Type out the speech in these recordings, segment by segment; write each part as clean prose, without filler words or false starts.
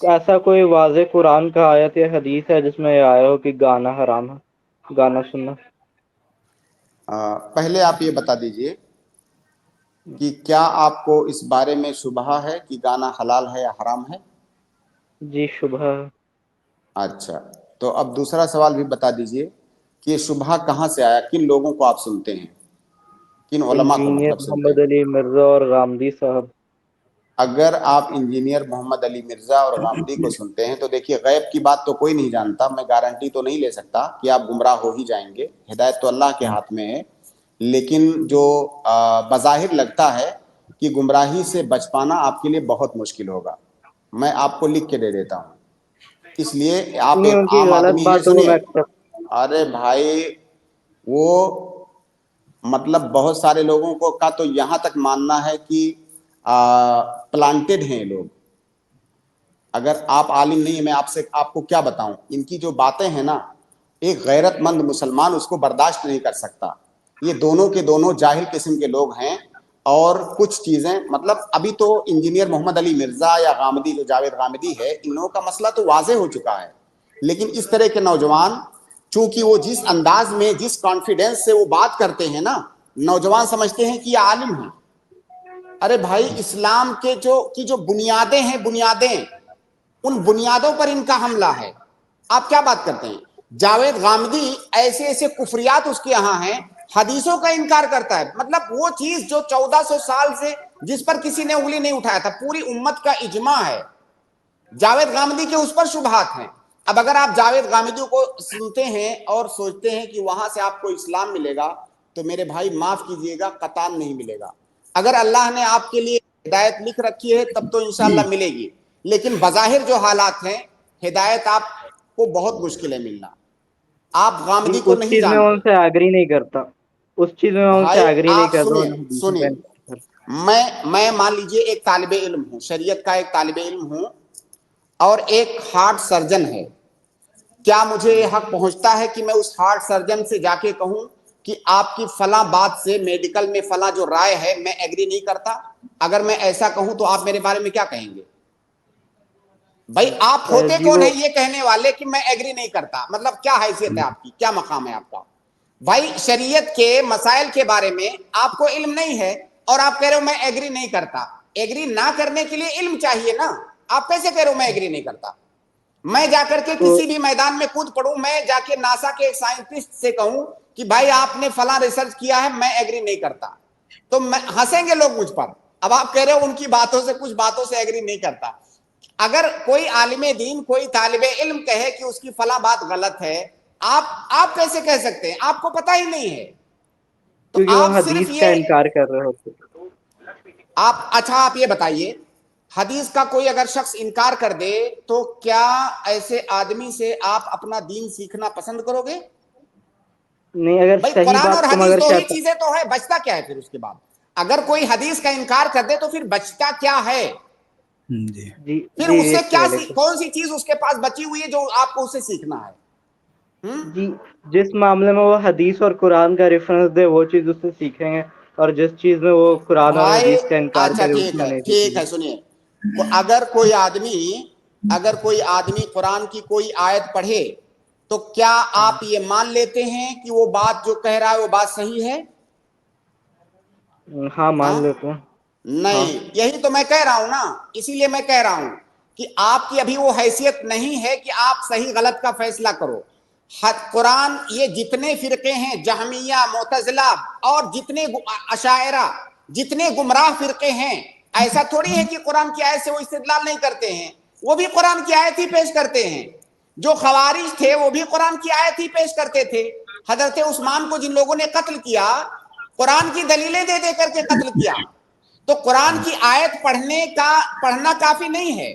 ایسا کوئی واضح قرآن کا آیت یا حدیث ہے جس میں یہ آیا ہو کہ گانا حرام ہے، گانا سننا؟ پہلے آپ یہ بتا دیجئے کہ کیا آپ کو اس بارے میں شبہ ہے کہ گانا حلال ہے یا حرام ہے؟ جی شبہ ہے۔ اچھا، تو اب دوسرا سوال بھی بتا دیجئے کہ یہ شبہ کہاں سے آیا، کن لوگوں کو آپ سنتے ہیں، کن علماء کو انجینئر مطلب سنتے محمد ہیں؟ علی مرزا اور غامدی صاحب۔ اگر آپ انجینئر محمد علی مرزا اور غامدی کو سنتے ہیں تو دیکھیے، غیب کی بات تو کوئی نہیں جانتا، میں گارنٹی تو نہیں لے سکتا کہ آپ گمراہ ہو ہی جائیں گے، ہدایت تو اللہ کے ہاتھ میں ہے، لیکن جو بظاہر لگتا ہے کہ گمراہی سے بچ پانا آپ کے لیے بہت مشکل ہوگا، میں آپ کو لکھ کے دے دیتا ہوں۔ اس لیے آپ نہیں، ایک ان کی عام غلط آدمی ہیں، باتوں کو سنیے، میں ایکسپٹ۔ ارے بھائی، وہ مطلب بہت سارے لوگوں کو کا تو یہاں تک ماننا ہے کہ پلانٹڈ ہیں لوگ۔ اگر آپ عالم نہیں ہیں، میں آپ کو کیا بتاؤں، ان کی جو باتیں ہیں نا، ایک غیرت مند مسلمان اس کو برداشت نہیں کر سکتا۔ یہ دونوں کے دونوں جاہل قسم کے لوگ ہیں، اور کچھ چیزیں مطلب ابھی تو انجینئر محمد علی مرزا یا غامدی جو جاوید غامدی ہے، ان لوگوں کا مسئلہ تو واضح ہو چکا ہے، لیکن اس طرح کے نوجوان چونکہ وہ جس انداز میں جس کانفیڈنس سے وہ بات کرتے ہیں نا، نوجوان سمجھتے ہیں کہ یہ عالم ہیں۔ ارے بھائی، اسلام کے جو بنیادیں ہیں، بنیادیں، ان بنیادوں پر ان کا حملہ ہے۔ آپ کیا بات کرتے ہیں؟ جاوید غامدی ایسے ایسے کفریات اس کے یہاں ہیں، حدیثوں کا انکار کرتا ہے، مطلب وہ چیز جو 1400 سال سے جس پر کسی نے انگلی نہیں اٹھایا تھا، پوری امت کا اجماع ہے، جاوید غامدی کے اس پر شبہات ہیں۔ اب اگر آپ جاوید غامدی کو سنتے ہیں اور سوچتے ہیں کہ وہاں سے آپ کو اسلام ملے گا، تو میرے بھائی معاف کیجئے گا، قطعاً نہیں ملے گا۔ اگر اللہ نے آپ کے لیے ہدایت لکھ رکھی ہے تب تو انشاءاللہ ملے گی، لیکن بظاہر جو حالات ہیں، ہدایت آپ کو بہت مشکل ہے ملنا۔ آپ جی، غامدی کو اس نہیں چیز میں جانتے۔ ان سے ایگری نہیں کرتا، اس چیز میں ان سے بھائی ایگری نہیں آپ کرتا، سنیے، انہیں حدیثوں کا سنیے، انکار کرتا۔ میں مان لیجئے ایک طالب علم ہوں، شریعت کا ایک طالب علم ہوں، اور ایک ہارٹ سرجن ہے۔ کیا مجھے یہ حق پہنچتا ہے کہ میں اس ہارٹ سرجن سے جا کے کہوں کہ آپ کی فلاں بات سے میڈیکل میں فلاں جو رائے ہے میں ایگری نہیں کرتا؟ اگر میں ایسا کہوں تو آپ میرے بارے میں کیا کہیں گے؟ بھائی آپ ہوتے جی کون وہ ہیں یہ کہنے والے کہ میں ایگری نہیں کرتا؟ مطلب کیا حیثیت ہے آپ کی، کیا مقام ہے آپ کا؟ بھائی شریعت کے مسائل کے بارے میں آپ کو علم نہیں ہے اور آپ کہہ رہے ہو میں ایگری نہیں کرتا۔ ایگری نہ کرنے کے لیے علم چاہیے نا، آپ کیسے کہہ رہے ہو میں ایگری نہیں کرتا؟ میں جا کر کے تو کسی بھی میدان میں کود پڑوں، میں جا کے ناسا کے ایک سائنٹسٹ سے کہوں کہ بھائی آپ نے فلاں ریسرچ کیا ہے، میں ایگری نہیں کرتا، تو ہنسیں گے لوگ مجھ پر۔ اب آپ کہہ رہے ہو ان کی باتوں سے، کچھ باتوں سے ایگری نہیں کرتا۔ اگر کوئی عالم دین، کوئی طالب علم کہے کہ اس کی فلاں بات غلط ہے، آپ کیسے کہہ سکتے ہیں؟ آپ کو پتہ ہی نہیں ہے۔ تو کیونکہ وہ آپ صرف حدیث کا یہ انکار کر رہے ہوتے۔ اچھا آپ یہ بتائیے، حدیث کا کوئی اگر شخص انکار کر دے تو کیا ایسے آدمی سے آپ اپنا دین سیکھنا پسند کرو گے؟ نہیں، اگر بھائی صحیح قرآن اور بات تم حدیث اگر دو ہی کہتا۔ چیزیں تو ہے، بچتا کیا ہے پھر اس کے بعد؟ اگر کوئی حدیث کا انکار کر دے تو پھر بچتا کیا ہے؟ جی جی پھر جی، اس سے ایک کیا سیکنڈ، کون سی چیز اس کے پاس بچی ہوئی ہے جو آپ کو اسے سیکھنا ہے؟ جی، جس معاملے میں وہ حدیث اور قرآن کا ریفرنس دے وہ چیز اس سے سیکھیں گے، اور جس چیز میں وہ قرآن اور بھائی حدیث کا انکار اچھا کرے اس ٹھیک میں ہے، نہیں سیکھیں ٹھیک گے۔ ہے، سنیے، اگر کوئی آدمی قرآن کی کوئی آیت پڑھے تو کیا آپ یہ مان لیتے ہیں کہ وہ بات جو کہہ رہا ہے وہ بات صحیح ہے؟ ہاں، مان ہاں؟ لیتے ہیں۔ ہاں نہیں، یہی تو میں کہہ رہا ہوں نا، اسی لیے میں کہہ رہا ہوں کہ آپ کی ابھی وہ حیثیت نہیں ہے کہ آپ صحیح غلط کا فیصلہ کرو۔ قرآن، یہ جتنے فرقے ہیں، جہمیہ، معتزلہ اور جتنے اشاعرہ، جتنے گمراہ فرقے ہیں، ایسا تھوڑی ہے کہ قرآن کی آیت سے وہ استدلال نہیں کرتے ہیں، وہ بھی قرآن کی آیت ہی پیش کرتے ہیں۔ جو خوارج تھے وہ بھی قرآن کی آیت ہی پیش کرتے تھے۔ حضرت عثمان کو جن لوگوں نے قتل کیا، قرآن کی دلیلیں دے دے کر کے قتل کیا۔ تو قرآن کی آیت پڑھنا کافی نہیں ہے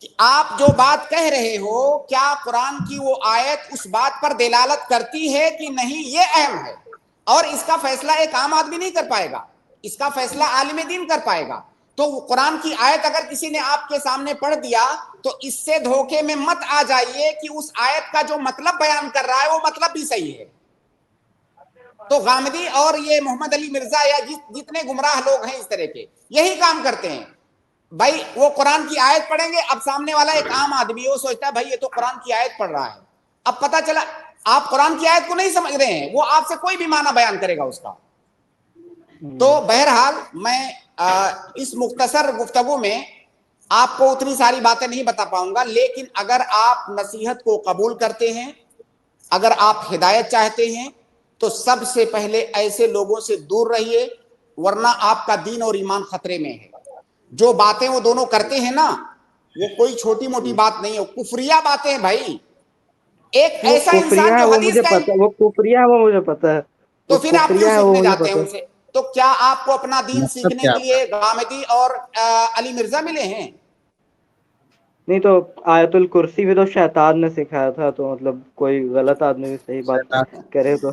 کہ آپ جو بات کہہ رہے ہو کیا قرآن کی وہ آیت اس بات پر دلالت کرتی ہے کہ نہیں، یہ اہم ہے، اور اس کا فیصلہ ایک عام آدمی نہیں کر پائے گا، اس کا فیصلہ عالم دین کر پائے گا۔ تو قرآن کی آیت اگر کسی نے آپ کے سامنے پڑھ دیا تو اس سے دھوکے میں مت آ جائیے کہ اس آیت کا جو مطلب بیان کر رہا ہے وہ مطلب بھی صحیح ہے۔ تو غامدی اور یہ محمد علی مرزا یا جتنے گمراہ لوگ ہیں اس طرح کے، یہی کام کرتے ہیں۔ بھائی وہ قرآن کی آیت پڑھیں گے, اب سامنے والا ایک عام آدمی وہ سوچتا ہے بھائی یہ تو قرآن کی آیت پڑھ رہا ہے, اب پتہ چلا آپ قرآن کی آیت کو نہیں سمجھ رہے ہیں, وہ آپ سے کوئی بھی معنی بیان کرے گا اس کا. تو بہرحال میں اس مختصر گفتگو میں آپ کو اتنی ساری باتیں نہیں بتا پاؤں گا, لیکن اگر آپ نصیحت کو قبول کرتے ہیں, اگر آپ ہدایت چاہتے ہیں, تو سب سے پہلے ایسے لوگوں سے دور رہیے, ورنہ آپ کا دین اور ایمان خطرے میں ہے. جو باتیں وہ دونوں کرتے ہیں نا, وہ کوئی چھوٹی موٹی بات نہیں ہے, کفریہ باتیں ہیں بھائی. ایک وہ ایسا کفریہ انسان ہے جو وہ حدیث مجھے کا پتا, وہ کفریہ ہے وہ مجھے پتا ہے, وہ تو پھر آپ کفریہ کیوں ہے وہ سیکھنے مجھے جاتے ہیں پتا ان ہے. سے؟ تو کیا آپ کو اپنا دین مقصد سیکھنے کیا کے آپ کا؟ لیے غامدی اور علی مرزا ملے ہیں؟ نہیں تو آیت الکرسی بھی تو شیطان نے سکھایا تھا, تو مطلب کوئی غلط آدمی بھی صحیح بات شیطان کرے تو.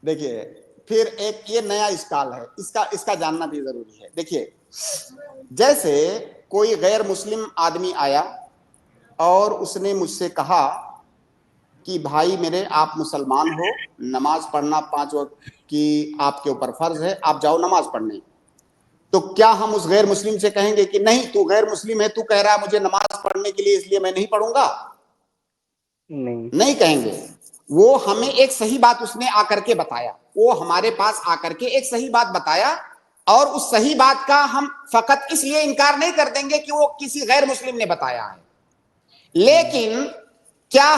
دیکھیے پھر ایک یہ نیا اشکال ہے, اس کا جاننا بھی ضروری ہے. دیکھیے جیسے کوئی غیر مسلم آدمی آیا اور اس نے مجھ سے کہا کہ بھائی میرے آپ مسلمان ہو, نماز پڑھنا 5 وقت کی آپ کے اوپر فرض ہے, آپ جاؤ نماز پڑھنے. تو کیا ہم اس غیر مسلم سے کہیں گے کہ نہیں تو غیر مسلم ہے, تو کہہ رہا ہے مجھے نماز پڑھنے کے لیے, اس لیے میں نہیں پڑھوں گا؟ نہیں نہیں کہیں گے. وہ ہمیں ایک صحیح بات اس نے آ کر کے بتایا, وہ ہمارے پاس آ کر کے ایک صحیح بات بتایا, اور اس صحیح بات کا ہم فقط اس لیے انکار نہیں کر دیں گے کہ وہ کسی غیر مسلم نے بتایا ہے. لیکن کیا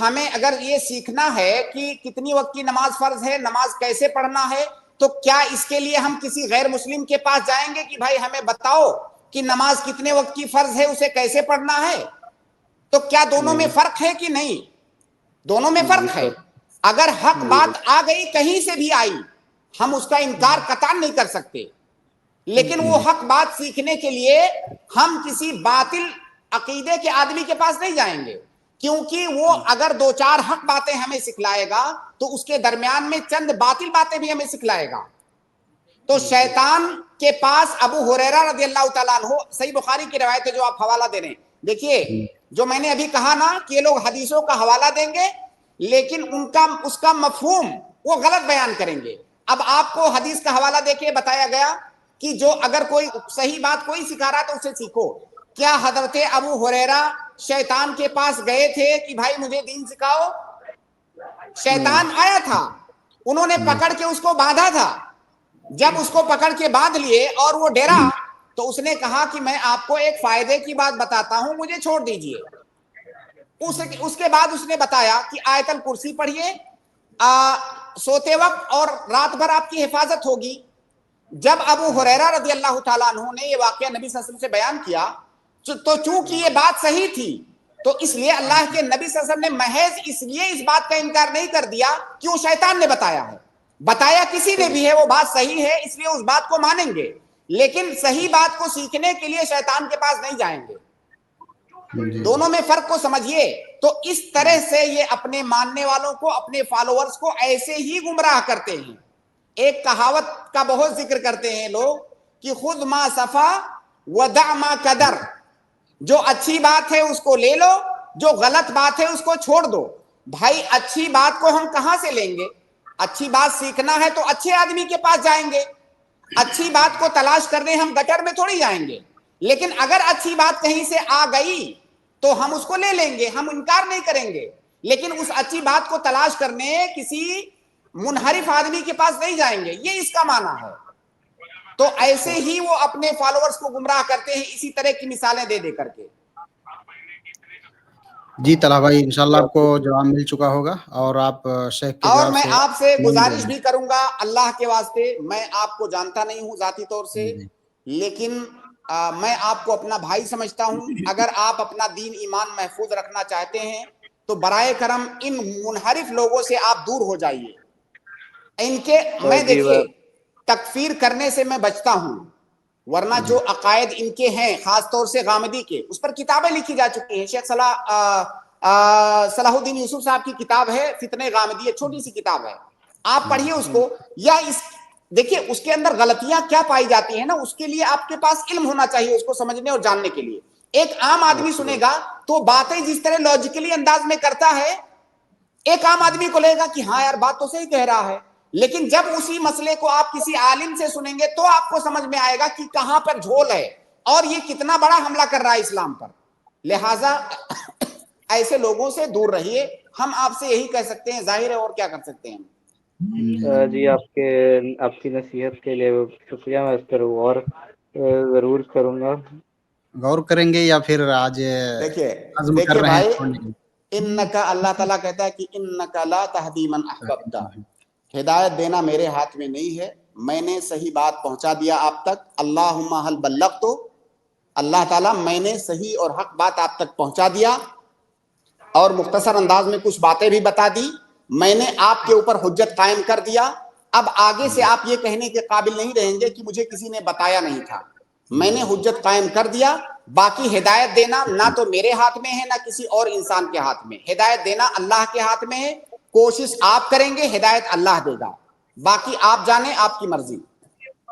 ہمیں اگر یہ سیکھنا ہے کہ کتنی وقت کی نماز فرض ہے, نماز کیسے پڑھنا ہے, تو کیا اس کے لیے ہم کسی غیر مسلم کے پاس جائیں گے کہ بھائی ہمیں بتاؤ کہ نماز کتنے وقت کی فرض ہے, اسے کیسے پڑھنا ہے؟ تو کیا دونوں میں نہیں فرق ہے کہ نہیں؟ دونوں میں جی فرق ہے. سر اگر حق جی بات آ گئی کہیں سے بھی آئی, ہم اس کا انکار قطعاً نہیں کر سکتے, لیکن وہ حق بات سیکھنے کے لیے ہم کسی باطل عقیدے کے آدمی کے پاس نہیں جائیں گے, کیونکہ وہ اگر 2-4 حق باتیں ہمیں سکھلائے گا تو اس کے درمیان میں چند باطل باتیں بھی ہمیں سکھلائے گا. تو شیطان کے پاس ابو ہریرہ رضی اللہ تعالیٰ عنہ, صحیح بخاری کی روایت ہے جو آپ حوالہ دے رہے ہیں, دیکھیے جو میں نے ابھی کہا نا کہ یہ لوگ حدیثوں کا حوالہ دیں گے لیکن اس کا مفہوم وہ غلط بیان کریں گے. اب آپ کو حدیث کا حوالہ دے کے بتایا گیا کہ جو اگر کوئی صحیح بات کوئی سکھا رہا تو اسے سیکھو. کیا حضرت ابو ہریرہ شیطان کے پاس گئے تھے کہ بھائی مجھے دین سکھاؤ؟ شیطان آیا تھا, انہوں نے پکڑ کے اس کو باندھا تھا. جب اس کو پکڑ کے باندھ لیے اور وہ ڈرا تو اس نے کہا کہ میں آپ کو ایک فائدے کی بات بتاتا ہوں, مجھے چھوڑ دیجئے. اس کے بعد اس نے بتایا کہ آیت الکرسی پڑھیے سوتے وقت اور رات بھر آپ کی حفاظت ہوگی. جب ابو ہریرہ رضی اللہ تعالیٰ عنہ نے یہ واقعہ نبی صلی اللہ علیہ وسلم سے بیان کیا تو چونکہ یہ بات صحیح تھی تو اس لیے اللہ کے نبی صلی اللہ علیہ وسلم نے محض اس لیے اس بات کا انکار نہیں کر دیا کہ وہ شیطان نے بتایا ہے. بتایا کسی نے بھی ہے, وہ بات صحیح ہے, اس لیے اس بات کو مانیں گے, لیکن صحیح بات کو سیکھنے کے لیے شیطان کے پاس نہیں جائیں گے. دونوں میں فرق کو سمجھیے. تو اس طرح سے یہ اپنے ماننے والوں کو, اپنے فالوورز کو ایسے ہی گمراہ کرتے ہیں. ایک کہاوت کا بہت ذکر کرتے ہیں لوگ کہ خود ما صفا ودع ما قدر, جو اچھی بات ہے اس کو لے لو, جو غلط بات ہے اس کو چھوڑ دو. بھائی اچھی بات کو ہم کہاں سے لیں گے؟ اچھی بات سیکھنا ہے تو اچھے آدمی کے پاس جائیں گے, اچھی بات کو تلاش کرنے ہم گٹر میں تھوڑی جائیں گے. لیکن اگر اچھی بات کہیں سے آ گئی تو ہم اس کو لے لیں گے, ہم انکار نہیں کریں گے, لیکن اس اچھی بات کو تلاش کرنے کسی منحرف آدمی کے پاس نہیں جائیں گے. یہ اس کا معنی ہے. تو ایسے ہی وہ اپنے فالوورز کو گمراہ کرتے ہیں, اسی طرح کی مثالیں دے دے کر کے. جی طلحہ بھائی انشاءاللہ آپ کو جواب مل چکا ہوگا, اور آپ شیخ کے اور جواب میں سے آپ سے نہیں گزارش ہوئے بھی کروں گا اللہ کے واسطے, میں آپ کو جانتا نہیں ہوں ذاتی طور سے, جی لیکن میں آپ کو اپنا بھائی سمجھتا ہوں. اگر آپ اپنا دین ایمان محفوظ رکھنا چاہتے ہیں تو برائے کرم ان منحرف لوگوں سے آپ دور ہو جائیے. ان کے میں جی دیکھیے تکفیر کرنے سے میں بچتا ہوں, ورنہ جی جو عقائد ان کے ہیں خاص طور سے غامدی کے, اس پر کتابیں لکھی جا چکی ہیں. شیخ صلاح الدین یوسف صاحب کی کتاب ہے فتنہ غامدی, ایک چھوٹی سی کتاب ہے, آپ پڑھیے اس کو. یا دیکھیے اس کے اندر غلطیاں کیا پائی جاتی ہیں نا, اس کے لیے آپ کے پاس علم ہونا چاہیے اس کو سمجھنے اور جاننے کے لیے. ایک عام آدمی سنے گا تو باتیں جس طرح لاجیکلی انداز میں کرتا ہے, ایک عام آدمی کو لے گا کہ ہاں یار بات تو صحیح کہہ رہا ہے. لیکن جب اسی مسئلے کو آپ کسی عالم سے سنیں گے تو آپ کو سمجھ میں آئے گا کہ کہاں پر جھول ہے اور یہ کتنا بڑا حملہ کر رہا ہے اسلام پر. لہٰذا ایسے لوگوں سے دور رہیے. ہم آپ سے یہی کہہ سکتے ہیں, ظاہر ہے, اور کیا کر سکتے ہیں. جی آپ کی نصیحت کے لیے شکریہ. میں اس پر غور ضرور کروں گا. غور کریں گے یا پھر آج عزم کر دیکھیے رہے ہیں بھائی, چھوڑنے کی؟ انکا, اللہ تعالیٰ کہتا ہے کہ انکا لا تہدی من احببت, ہدایت دینا میرے ہاتھ میں نہیں ہے, میں نے صحیح بات پہنچا دیا آپ تک. اللہم حل بلغت, اللہ تعالیٰ میں نے صحیح اور حق بات آپ تک پہنچا دیا, اور مختصر انداز میں کچھ باتیں بھی بتا دی. میں نے آپ کے اوپر حجت قائم کر دیا. اب آگے سے آپ یہ کہنے کے قابل نہیں رہیں گے کہ مجھے کسی نے بتایا نہیں تھا. میں نے حجت قائم کر دیا. باقی ہدایت دینا نہ تو میرے ہاتھ میں ہے نہ کسی اور انسان کے ہاتھ میں. ہدایت دینا اللہ کے ہاتھ میں ہے. کوشش آپ کریں گے, ہدایت اللہ دے گا. باقی آپ جانیں, آپ کی مرضی.